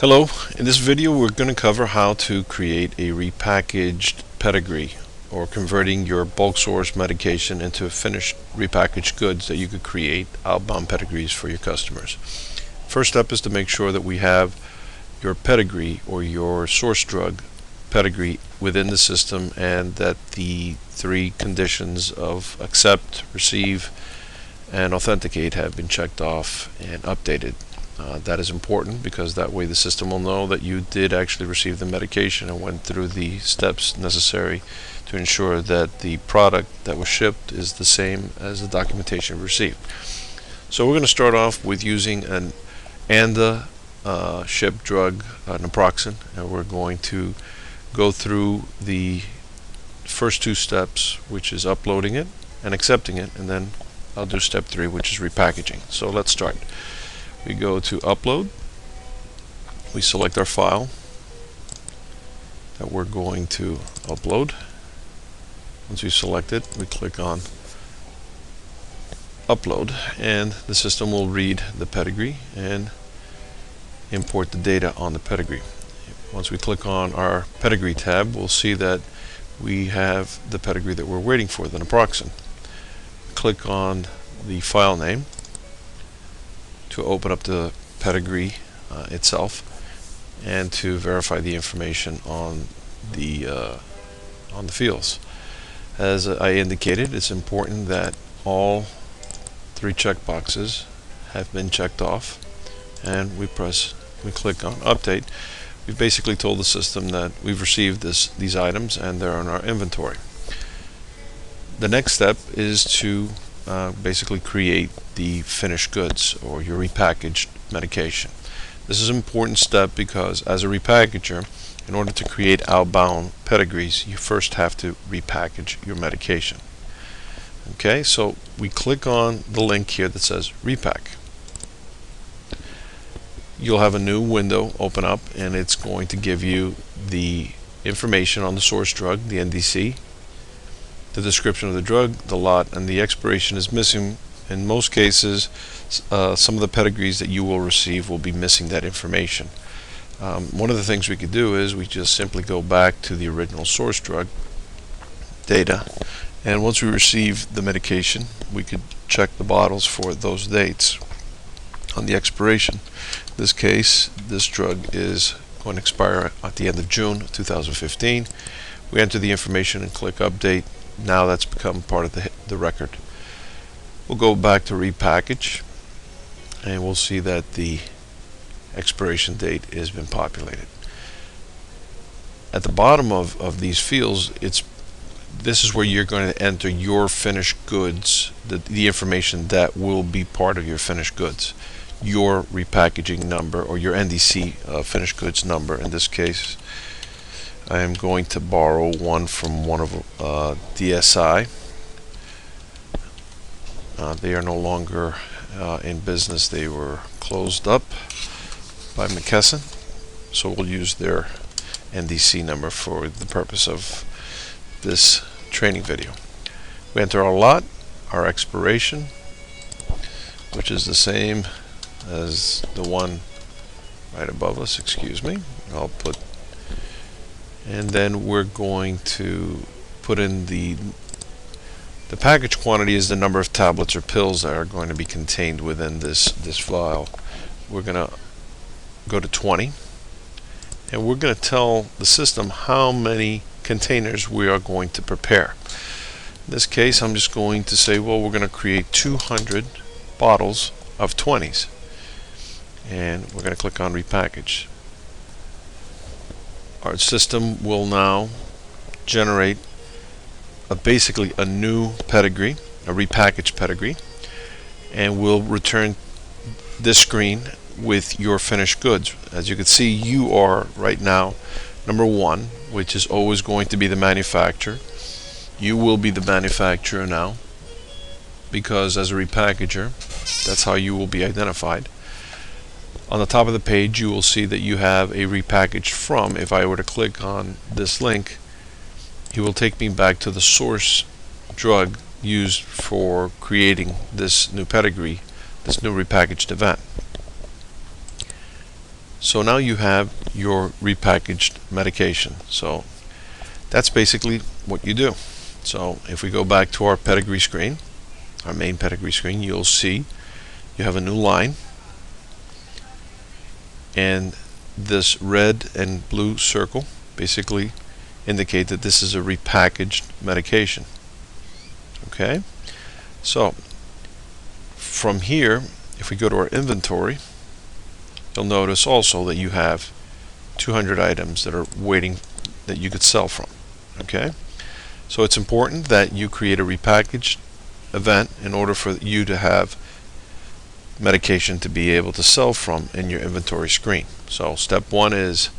Hello, in this video we're going to cover how to create a repackaged pedigree, or converting your bulk source medication into finished repackaged goods that you could create outbound pedigrees for your customers. First step is to make sure that we have your pedigree or your source drug pedigree within the system, and that the three conditions of accept, receive, and authenticate have been checked off and updated. That is important because that way the system will know that you did actually receive the medication and went through the steps necessary to ensure that the product that was shipped is the same as the documentation received. So we're going to start off with using an ANDA shipped drug, naproxen, and we're going to go through the first two steps, which is uploading it and accepting it, and then I'll do step 3, which is repackaging. So let's start. We go to upload, we select our file that we're going to upload. Once we select it, we click on upload, and the system will read the pedigree and import the data on the pedigree. Once we click on our pedigree tab, we'll see that we have the pedigree that we're waiting for, the naproxen. Click on the file name to open up the pedigree itself and to verify the information on the fields. As I indicated, it's important that all 3 checkboxes have been checked off, and we click on update. We've basically told the system that we've received these items and they're in our inventory. The next step is to basically create the finished goods or your repackaged medication. This is an important step because as a repackager, in order to create outbound pedigrees, you first have to repackage your medication. Okay, so we click on the link here that says repack. You'll have a new window open up, and it's going to give you the information on the source drug, the NDC, the description of the drug, the lot, and the expiration is missing. In most cases, some of the pedigrees that you will receive will be missing that information. One of the things we could do is we just simply go back to the original source drug data, and once we receive the medication, we could check the bottles for those dates on the expiration. In this case, this drug is going to expire at the end of June 2015. We enter the information and click update. Now that's become part of the record. We'll go back to repackage, and we'll see that the expiration date has been populated. At the bottom of these fields, this is where you're going to enter your finished goods, the information that will be part of your finished goods, your repackaging number, or your NDC finished goods number. In this case, I am going to borrow one from one of DSI. They are no longer in business. They were closed up by McKesson, so we'll use their NDC number for the purpose of this training video. We enter our lot, our expiration, which is the same as the one right above us, excuse me. And then we're going to put in the package quantity is the number of tablets or pills that are going to be contained within this file. We're going to go to 20, and we're going to tell the system how many containers we are going to prepare. In this case, I'm just going to say, well, we're going to create 200 bottles of 20s, and we're going to click on repackage. Our system will now generate basically a new pedigree, a repackaged pedigree, and will return this screen with your finished goods. As you can see, you are right now number 1, which is always going to be the manufacturer. You will be the manufacturer now, because as a repackager, that's how you will be identified. On the top of the page, you will see that you have a repackaged from. If I were to click on this link, it will take me back to the source drug used for creating this new pedigree, this new repackaged event. So now you have your repackaged medication. So that's basically what you do. So if we go back to our pedigree screen, our main pedigree screen, you'll see you have a new line, and this red and blue circle basically indicate that this is a repackaged medication. Okay, so from here, if we go to our inventory, you'll notice also that you have 200 items that are waiting that you could sell from. Okay, so it's important that you create a repackaged event in order for you to have medication to be able to sell from in your inventory screen. So step one is,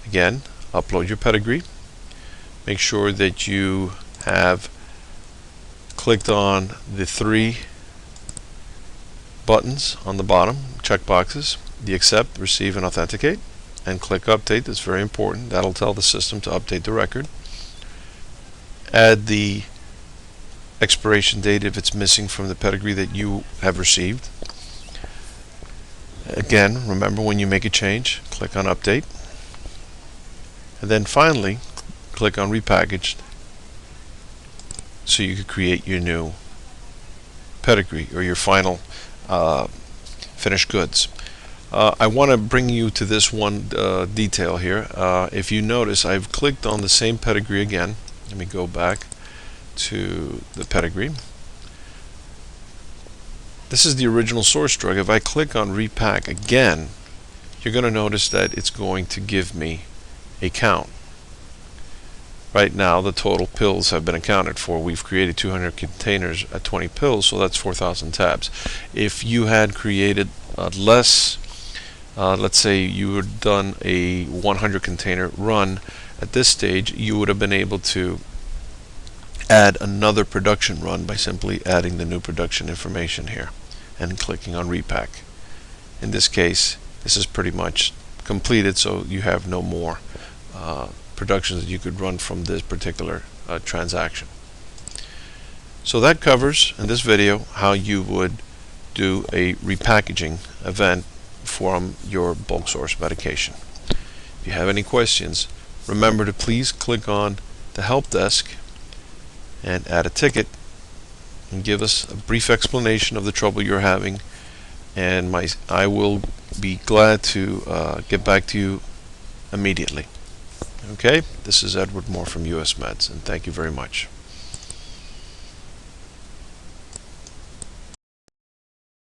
again, upload your pedigree. Make sure that you have clicked on the 3 buttons on the bottom, check boxes, the accept, receive, and authenticate, and click update. That's very important. That'll tell the system to update the record. Add the expiration date if it's missing from the pedigree that you have received. Again, remember, when you make a change, click on update, and then finally click on repackaged so you can create your new pedigree or your final finished goods. I want to bring you to this one detail here. If you notice, I've clicked on the same pedigree again. Let me go back to the pedigree. This is the original source drug. If I click on repack again, you're going to notice that it's going to give me a count. Right now, the total pills have been accounted for. We've created 200 containers at 20 pills, so that's 4,000 tabs. If you had created less, let's say you had done a 100 container run, at this stage you would have been able to add another production run by simply adding the new production information here and clicking on repack. In this case, this is pretty much completed, so you have no more productions that you could run from this particular transaction. So that covers in this video how you would do a repackaging event from your bulk source medication. If you have any questions, remember to please click on the help desk and add a ticket and give us a brief explanation of the trouble you're having, and I will be glad to get back to you immediately. Okay, this is Edward Moore from USMEDS, and thank you very much.